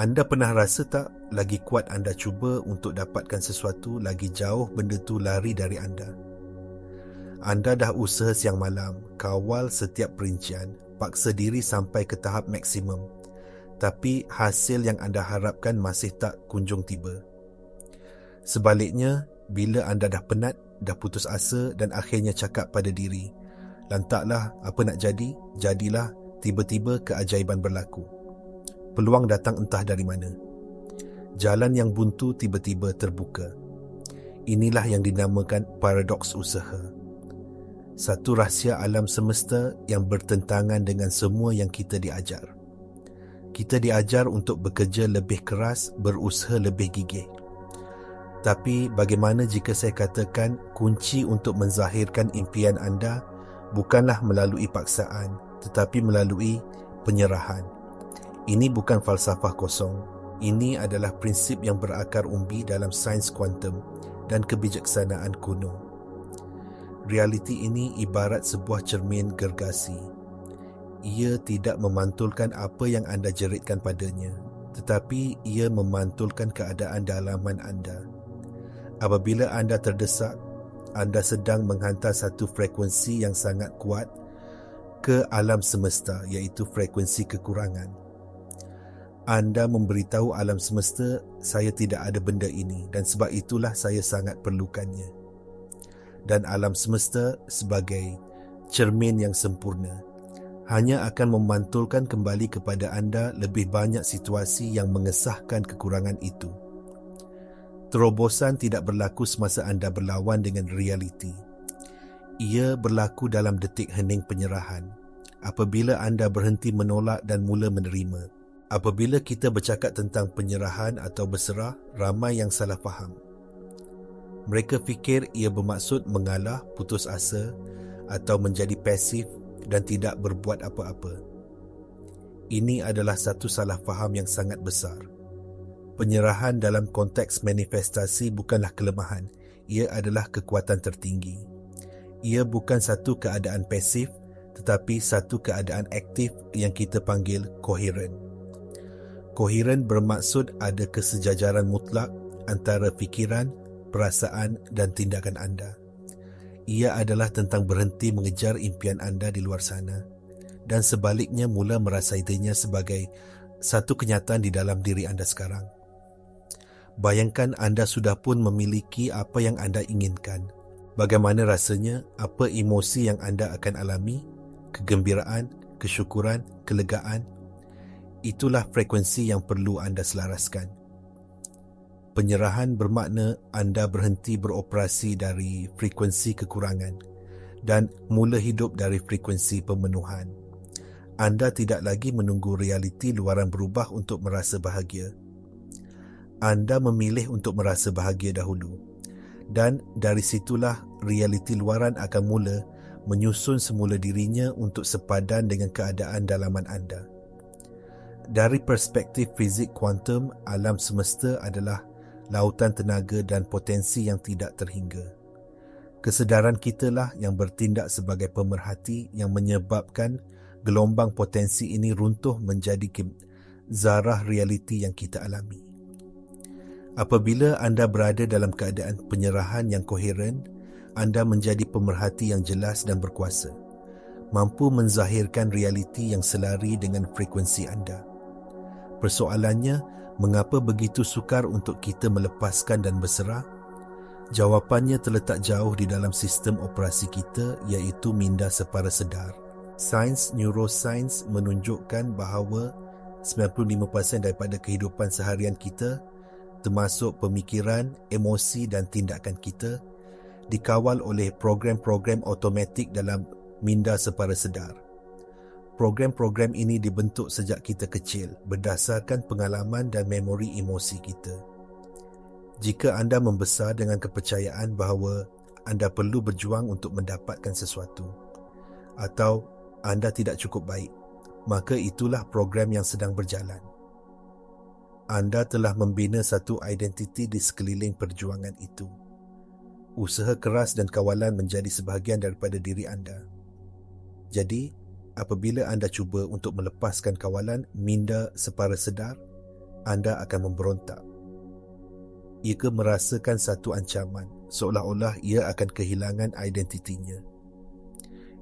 Anda pernah rasa tak, lagi kuat anda cuba untuk dapatkan sesuatu, lagi jauh benda tu lari dari anda? Anda dah usaha siang malam, kawal setiap perincian, paksa diri sampai ke tahap maksimum, tapi hasil yang anda harapkan masih tak kunjung tiba. Sebaliknya, bila anda dah penat, dah putus asa dan akhirnya cakap pada diri, "Lantaklah, apa nak jadi, jadilah," tiba-tiba keajaiban berlaku. Peluang datang entah dari mana. Jalan yang buntu tiba-tiba terbuka. Inilah yang dinamakan paradoks usaha. Satu rahsia alam semesta yang bertentangan dengan semua yang kita diajar. Kita diajar untuk bekerja lebih keras, berusaha lebih gigih. Tapi bagaimana jika saya katakan kunci untuk menzahirkan impian anda bukanlah melalui paksaan, tetapi melalui penyerahan. Ini bukan falsafah kosong. Ini adalah prinsip yang berakar umbi dalam sains kuantum dan kebijaksanaan kuno. Realiti ini ibarat sebuah cermin gergasi. Ia tidak memantulkan apa yang anda jeritkan padanya, tetapi ia memantulkan keadaan dalaman anda. Apabila anda terdesak, anda sedang menghantar satu frekuensi yang sangat kuat ke alam semesta, iaitu frekuensi kekurangan. Anda memberitahu alam semesta, "Saya tidak ada benda ini dan sebab itulah saya sangat perlukannya." Dan alam semesta sebagai cermin yang sempurna hanya akan memantulkan kembali kepada anda lebih banyak situasi yang mengesahkan kekurangan itu. Terobosan tidak berlaku semasa anda berlawan dengan realiti. Ia berlaku dalam detik hening penyerahan, apabila anda berhenti menolak dan mula menerima. Apabila kita bercakap tentang penyerahan atau berserah, ramai yang salah faham. Mereka fikir ia bermaksud mengalah, putus asa atau menjadi pasif dan tidak berbuat apa-apa. Ini adalah satu salah faham yang sangat besar. Penyerahan dalam konteks manifestasi bukanlah kelemahan, ia adalah kekuatan tertinggi. Ia bukan satu keadaan pasif, tetapi satu keadaan aktif yang kita panggil koheren. Koheren bermaksud ada kesejajaran mutlak antara fikiran, perasaan dan tindakan anda. Ia adalah tentang berhenti mengejar impian anda di luar sana dan sebaliknya mula merasainya sebagai satu kenyataan di dalam diri anda sekarang. Bayangkan anda sudah pun memiliki apa yang anda inginkan. Bagaimana rasanya, apa emosi yang anda akan alami? Kegembiraan, kesyukuran, kelegaan. Itulah frekuensi yang perlu anda selaraskan. Penyerahan bermakna anda berhenti beroperasi dari frekuensi kekurangan dan mula hidup dari frekuensi pemenuhan. Anda tidak lagi menunggu realiti luaran berubah untuk merasa bahagia. Anda memilih untuk merasa bahagia dahulu. Dan dari situlah realiti luaran akan mula menyusun semula dirinya untuk sepadan dengan keadaan dalaman anda. Dari perspektif fizik kuantum, alam semesta adalah lautan tenaga dan potensi yang tidak terhingga. Kesedaran kitalah yang bertindak sebagai pemerhati yang menyebabkan gelombang potensi ini runtuh menjadi zarah realiti yang kita alami. Apabila anda berada dalam keadaan penyerahan yang koheren, anda menjadi pemerhati yang jelas dan berkuasa, mampu menzahirkan realiti yang selari dengan frekuensi anda. Persoalannya, mengapa begitu sukar untuk kita melepaskan dan berserah? Jawapannya terletak jauh di dalam sistem operasi kita, iaitu minda separa sedar. Sains neuroscience menunjukkan bahawa 95% daripada kehidupan seharian kita, termasuk pemikiran, emosi dan tindakan kita, dikawal oleh program-program automatik dalam minda separa sedar. Program-program ini dibentuk sejak kita kecil berdasarkan pengalaman dan memori emosi kita. Jika anda membesar dengan kepercayaan bahawa anda perlu berjuang untuk mendapatkan sesuatu, atau anda tidak cukup baik, maka itulah program yang sedang berjalan. Anda telah membina satu identiti di sekeliling perjuangan itu. Usaha keras dan kawalan menjadi sebahagian daripada diri anda. Jadi, apabila anda cuba untuk melepaskan kawalan minda separa sedar, anda akan memberontak. Ia merasakan satu ancaman, seolah-olah ia akan kehilangan identitinya.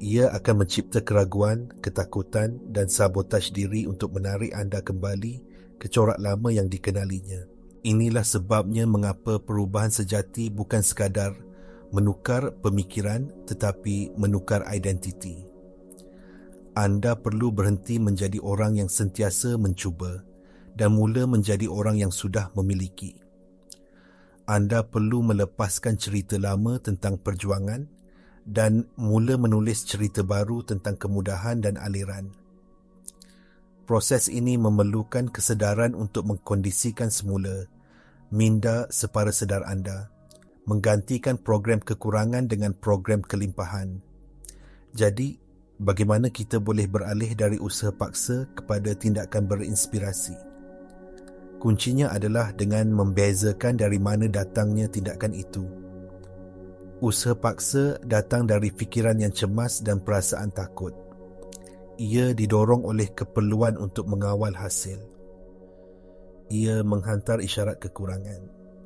Ia akan mencipta keraguan, ketakutan dan sabotaj diri untuk menarik anda kembali ke corak lama yang dikenalinya. Inilah sebabnya mengapa perubahan sejati bukan sekadar menukar pemikiran tetapi menukar identiti. Anda perlu berhenti menjadi orang yang sentiasa mencuba dan mula menjadi orang yang sudah memiliki. Anda perlu melepaskan cerita lama tentang perjuangan dan mula menulis cerita baru tentang kemudahan dan aliran. Proses ini memerlukan kesedaran untuk mengkondisikan semula minda separa sedar anda, menggantikan program kekurangan dengan program kelimpahan. Jadi, bagaimana kita boleh beralih dari usaha paksa kepada tindakan berinspirasi? Kuncinya adalah dengan membezakan dari mana datangnya tindakan itu. Usaha paksa datang dari fikiran yang cemas dan perasaan takut. Ia didorong oleh keperluan untuk mengawal hasil. Ia menghantar isyarat kekurangan.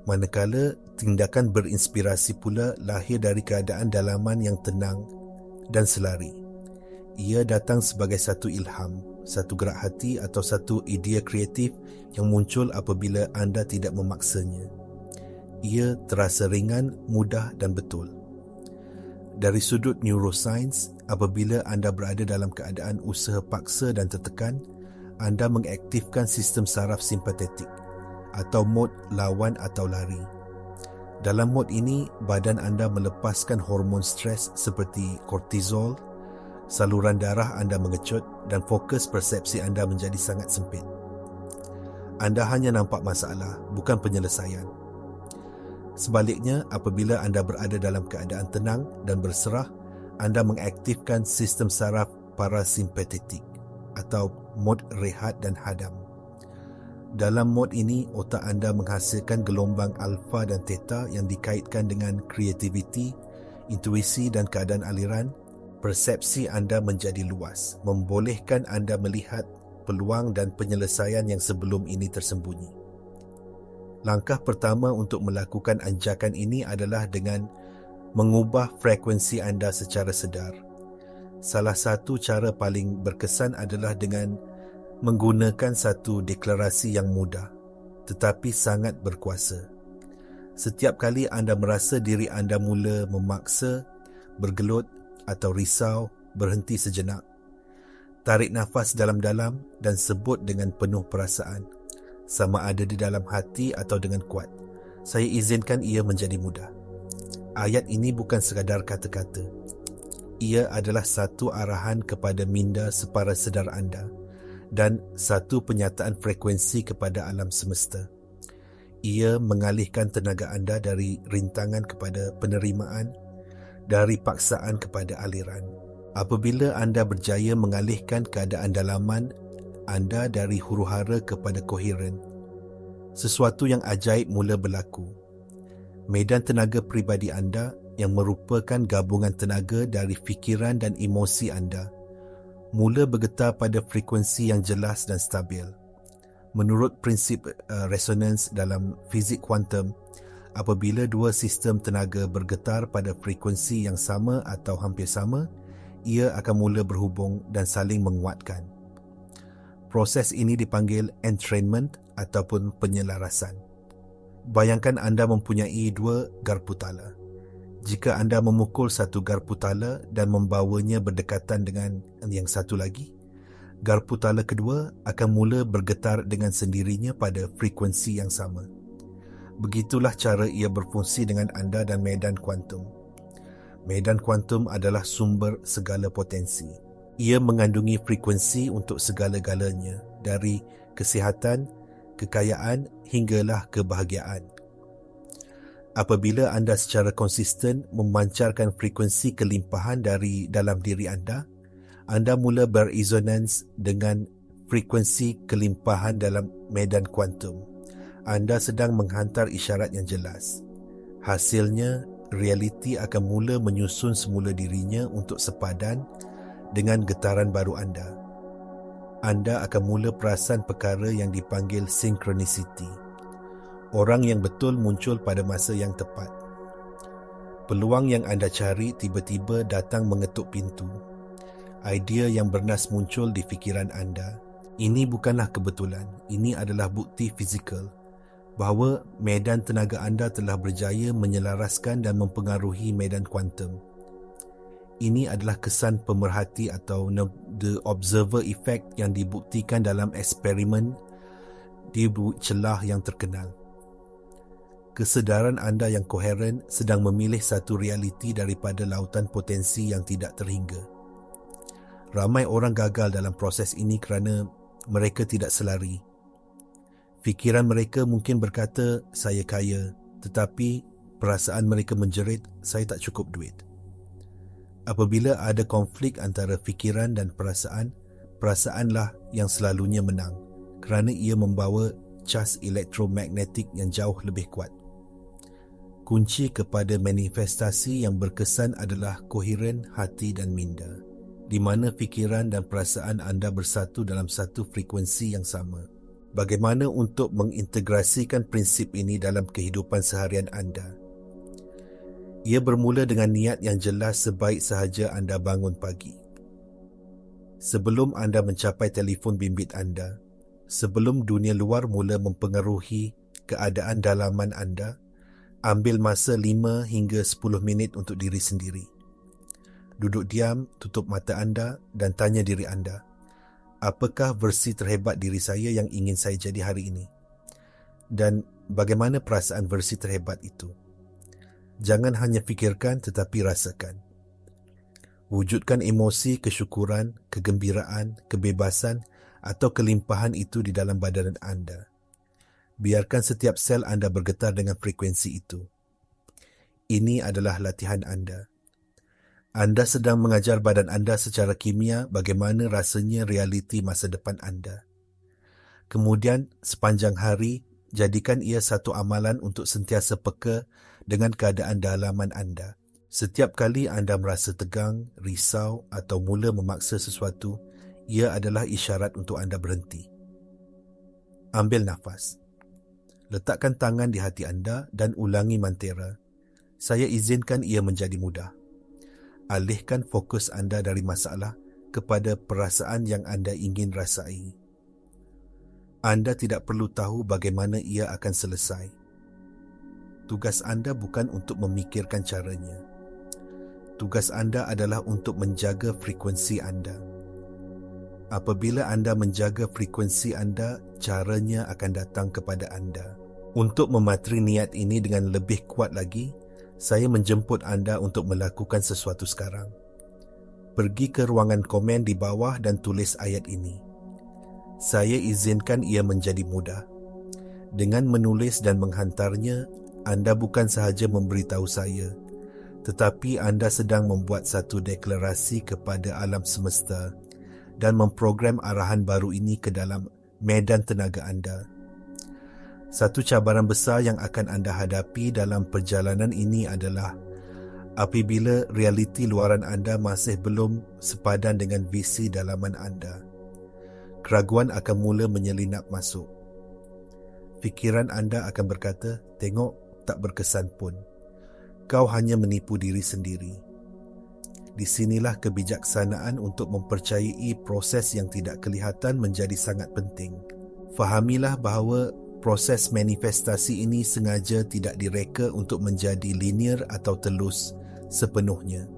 Manakala tindakan berinspirasi pula lahir dari keadaan dalaman yang tenang dan selari. Ia datang sebagai satu ilham, satu gerak hati atau satu idea kreatif yang muncul apabila anda tidak memaksanya. Ia terasa ringan, mudah dan betul. Dari sudut neuroscience, apabila anda berada dalam keadaan usaha paksa dan tertekan, anda mengaktifkan sistem saraf simpatetik atau mod lawan atau lari. Dalam mod ini, badan anda melepaskan hormon stres seperti kortizol, saluran darah anda mengecut dan fokus persepsi anda menjadi sangat sempit. Anda hanya nampak masalah, bukan penyelesaian. Sebaliknya, apabila anda berada dalam keadaan tenang dan berserah, anda mengaktifkan sistem saraf parasimpatetik atau mod rehat dan hadam. Dalam mod ini, otak anda menghasilkan gelombang alfa dan theta yang dikaitkan dengan kreativiti, intuisi dan keadaan aliran. Persepsi anda menjadi luas, membolehkan anda melihat peluang dan penyelesaian yang sebelum ini tersembunyi. Langkah pertama untuk melakukan anjakan ini adalah dengan mengubah frekuensi anda secara sedar. Salah satu cara paling berkesan adalah dengan menggunakan satu deklarasi yang mudah tetapi sangat berkuasa. Setiap kali anda merasa diri anda mula memaksa, bergelut atau risau, berhenti sejenak. Tarik nafas dalam-dalam dan sebut dengan penuh perasaan, sama ada di dalam hati atau dengan kuat. Saya izinkan ia menjadi mudah. Ayat ini bukan sekadar kata-kata. Ia adalah satu arahan kepada minda separa sedar anda dan satu penyataan frekuensi kepada alam semesta. Ia mengalihkan tenaga anda dari rintangan kepada penerimaan, dari paksaan kepada aliran. Apabila anda berjaya mengalihkan keadaan dalaman anda dari huru-hara kepada koheren, sesuatu yang ajaib mula berlaku. Medan tenaga peribadi anda yang merupakan gabungan tenaga dari fikiran dan emosi anda mula bergetar pada frekuensi yang jelas dan stabil. Menurut prinsip resonans dalam fizik kuantum, apabila dua sistem tenaga bergetar pada frekuensi yang sama atau hampir sama, ia akan mula berhubung dan saling menguatkan. Proses ini dipanggil entrainment ataupun penyelarasan. Bayangkan anda mempunyai dua garpu tala. Jika anda memukul satu garpu tala dan membawanya berdekatan dengan yang satu lagi, garpu tala kedua akan mula bergetar dengan sendirinya pada frekuensi yang sama. Begitulah cara ia berfungsi dengan anda dan medan kuantum. Medan kuantum adalah sumber segala potensi. Ia mengandungi frekuensi untuk segala-galanya, dari kesihatan, kekayaan hinggalah kebahagiaan. Apabila anda secara konsisten memancarkan frekuensi kelimpahan dari dalam diri anda mula berizonans dengan frekuensi kelimpahan dalam medan kuantum. Anda sedang menghantar isyarat yang jelas. Hasilnya, realiti akan mula menyusun semula dirinya untuk sepadan dengan getaran baru anda. anda akan mula perasan perkara yang dipanggil synchronicity. Orang yang betul muncul pada masa yang tepat. Peluang yang anda cari tiba-tiba datang mengetuk pintu. Idea yang bernas muncul di fikiran anda. Ini bukanlah kebetulan, ini adalah bukti fizikal bahawa medan tenaga anda telah berjaya menyelaraskan dan mempengaruhi medan kuantum. Ini adalah kesan pemerhati atau the observer effect yang dibuktikan dalam eksperimen di celah yang terkenal. Kesedaran anda yang koheren sedang memilih satu realiti daripada lautan potensi yang tidak terhingga. Ramai orang gagal dalam proses ini kerana mereka tidak selari. Fikiran mereka mungkin berkata, saya kaya, tetapi perasaan mereka menjerit, saya tak cukup duit. Apabila ada konflik antara fikiran dan perasaan, perasaanlah yang selalunya menang kerana ia membawa cas elektromagnetik yang jauh lebih kuat. Kunci kepada manifestasi yang berkesan adalah koheren hati dan minda, di mana fikiran dan perasaan anda bersatu dalam satu frekuensi yang sama. Bagaimana untuk mengintegrasikan prinsip ini dalam kehidupan seharian anda? Ia bermula dengan niat yang jelas sebaik sahaja anda bangun pagi. Sebelum anda mencapai telefon bimbit anda, sebelum dunia luar mula mempengaruhi keadaan dalaman anda, ambil masa 5 hingga 10 minit untuk diri sendiri. Duduk diam, tutup mata anda dan tanya diri anda, apakah versi terhebat diri saya yang ingin saya jadi hari ini? Dan bagaimana perasaan versi terhebat itu? Jangan hanya fikirkan tetapi rasakan. Wujudkan emosi kesyukuran, kegembiraan, kebebasan atau kelimpahan itu di dalam badan anda. Biarkan setiap sel anda bergetar dengan frekuensi itu. Ini adalah latihan anda. Anda sedang mengajar badan anda secara kimia bagaimana rasanya realiti masa depan anda. Kemudian, sepanjang hari, jadikan ia satu amalan untuk sentiasa peka dengan keadaan dalaman anda. Setiap kali anda merasa tegang, risau atau mula memaksa sesuatu, ia adalah isyarat untuk anda berhenti. Ambil nafas. Letakkan tangan di hati anda dan ulangi mantera. Saya izinkan ia menjadi mudah. Alihkan fokus anda dari masalah kepada perasaan yang anda ingin rasai. Anda tidak perlu tahu bagaimana ia akan selesai. Tugas anda bukan untuk memikirkan caranya. Tugas anda adalah untuk menjaga frekuensi anda. Apabila anda menjaga frekuensi anda, caranya akan datang kepada anda. Untuk mematri niat ini dengan lebih kuat lagi, saya menjemput anda untuk melakukan sesuatu sekarang. Pergi ke ruangan komen di bawah dan tulis ayat ini. Saya izinkan ia menjadi mudah. Dengan menulis dan menghantarnya, anda bukan sahaja memberitahu saya, tetapi anda sedang membuat satu deklarasi kepada alam semesta dan memprogram arahan baru ini ke dalam medan tenaga anda. Satu cabaran besar yang akan anda hadapi dalam perjalanan ini adalah apabila realiti luaran anda masih belum sepadan dengan visi dalaman anda. Keraguan akan mula menyelinap masuk. Fikiran anda akan berkata, tengok, tak berkesan pun. Kau hanya menipu diri sendiri. Di sinilah kebijaksanaan untuk mempercayai proses yang tidak kelihatan menjadi sangat penting. Fahamilah bahawa proses manifestasi ini sengaja tidak direka untuk menjadi linear atau telus sepenuhnya.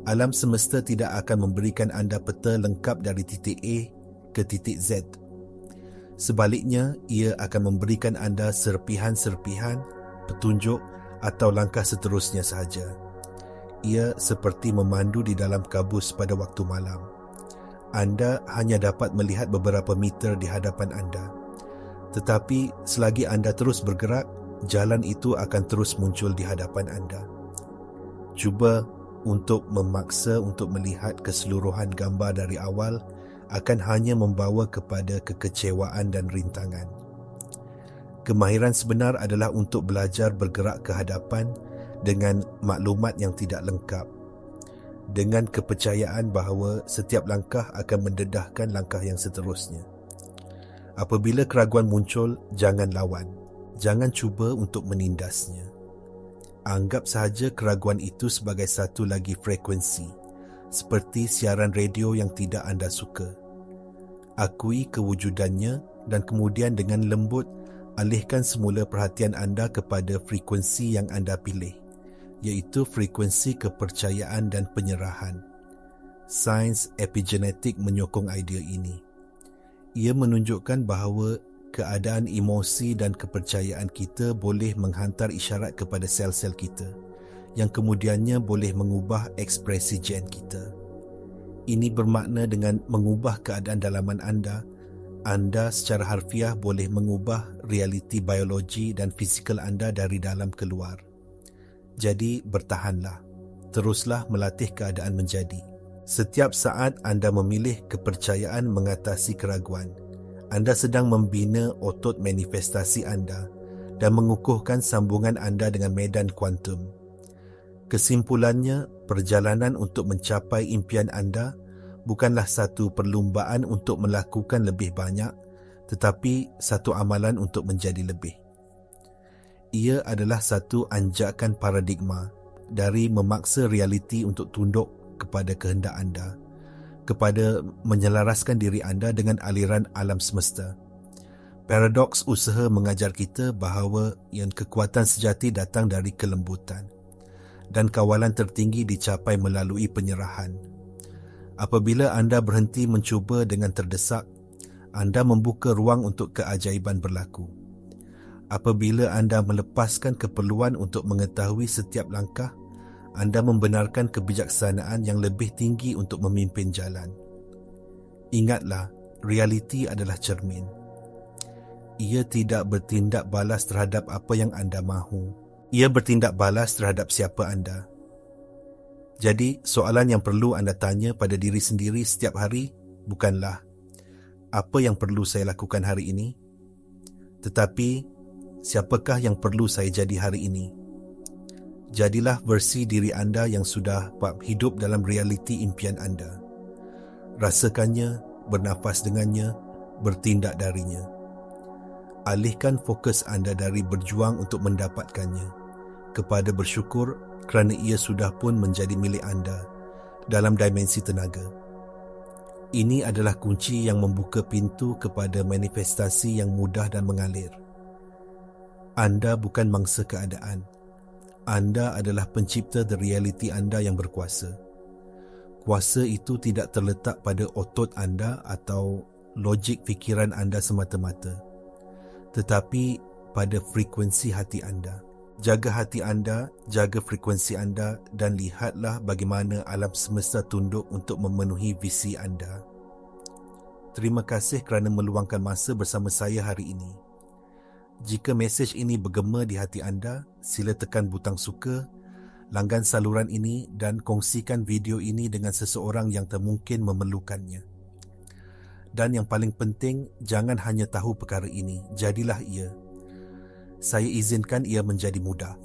Alam semesta tidak akan memberikan anda peta lengkap dari titik A ke titik Z. Sebaliknya, ia akan memberikan anda serpihan-serpihan, petunjuk atau langkah seterusnya sahaja. Ia seperti memandu di dalam kabus pada waktu malam. Anda hanya dapat melihat beberapa meter di hadapan anda. Tetapi selagi anda terus bergerak, jalan itu akan terus muncul di hadapan anda. Cuba untuk memaksa untuk melihat keseluruhan gambar dari awal akan hanya membawa kepada kekecewaan dan rintangan. Kemahiran sebenar adalah untuk belajar bergerak ke hadapan dengan maklumat yang tidak lengkap. dengan kepercayaan bahawa setiap langkah akan mendedahkan langkah yang seterusnya. Apabila keraguan muncul, jangan lawan. Jangan cuba untuk menindasnya. Anggap sahaja keraguan itu sebagai satu lagi frekuensi, seperti siaran radio yang tidak anda suka. Akui kewujudannya dan kemudian dengan lembut alihkan semula perhatian anda kepada frekuensi yang anda pilih, iaitu frekuensi kepercayaan dan penyerahan. Sains epigenetik menyokong idea ini. Ia menunjukkan bahawa keadaan emosi dan kepercayaan kita boleh menghantar isyarat kepada sel-sel kita, yang kemudiannya boleh mengubah ekspresi gen kita. Ini bermakna dengan mengubah keadaan dalaman anda secara harfiah boleh mengubah realiti biologi dan fizikal anda dari dalam keluar. Jadi bertahanlah, teruslah melatih keadaan menjadi. Setiap saat anda memilih kepercayaan mengatasi keraguan, anda sedang membina otot manifestasi anda dan mengukuhkan sambungan anda dengan medan kuantum. Kesimpulannya, perjalanan untuk mencapai impian anda bukanlah satu perlumbaan untuk melakukan lebih banyak, tetapi satu amalan untuk menjadi lebih. Ia adalah satu anjakan paradigma dari memaksa realiti untuk tunduk kepada kehendak anda, kepada menyelaraskan diri anda dengan aliran alam semesta. Paradoks usaha mengajar kita bahawa yang kekuatan sejati datang dari kelembutan dan kawalan tertinggi dicapai melalui penyerahan. Apabila anda berhenti mencuba dengan terdesak, anda membuka ruang untuk keajaiban berlaku. Apabila anda melepaskan keperluan untuk mengetahui setiap langkah, anda membenarkan kebijaksanaan yang lebih tinggi untuk memimpin jalan. Ingatlah, realiti adalah cermin. Ia tidak bertindak balas terhadap apa yang anda mahu. Ia bertindak balas terhadap siapa anda. Jadi, soalan yang perlu anda tanya pada diri sendiri setiap hari bukanlah apa yang perlu saya lakukan hari ini, tetapi siapakah yang perlu saya jadi hari ini. Jadilah versi diri anda yang sudah hidup dalam realiti impian anda. Rasakannya, bernafas dengannya, bertindak darinya. Alihkan fokus anda dari berjuang untuk mendapatkannya kepada bersyukur kerana ia sudah pun menjadi milik anda dalam dimensi tenaga. Ini adalah kunci yang membuka pintu kepada manifestasi yang mudah dan mengalir. Anda bukan mangsa keadaan. Anda adalah pencipta dari realiti anda yang berkuasa. Kuasa itu tidak terletak pada otot anda atau logik fikiran anda semata-mata, tetapi pada frekuensi hati anda. Jaga hati anda, jaga frekuensi anda dan lihatlah bagaimana alam semesta tunduk untuk memenuhi visi anda. Terima kasih kerana meluangkan masa bersama saya hari ini. Jika mesej ini bergema di hati anda, sila tekan butang suka, langgan saluran ini dan kongsikan video ini dengan seseorang yang termungkin memerlukannya. Dan yang paling penting, jangan hanya tahu perkara ini, jadilah ia. Saya izinkan ia menjadi mudah.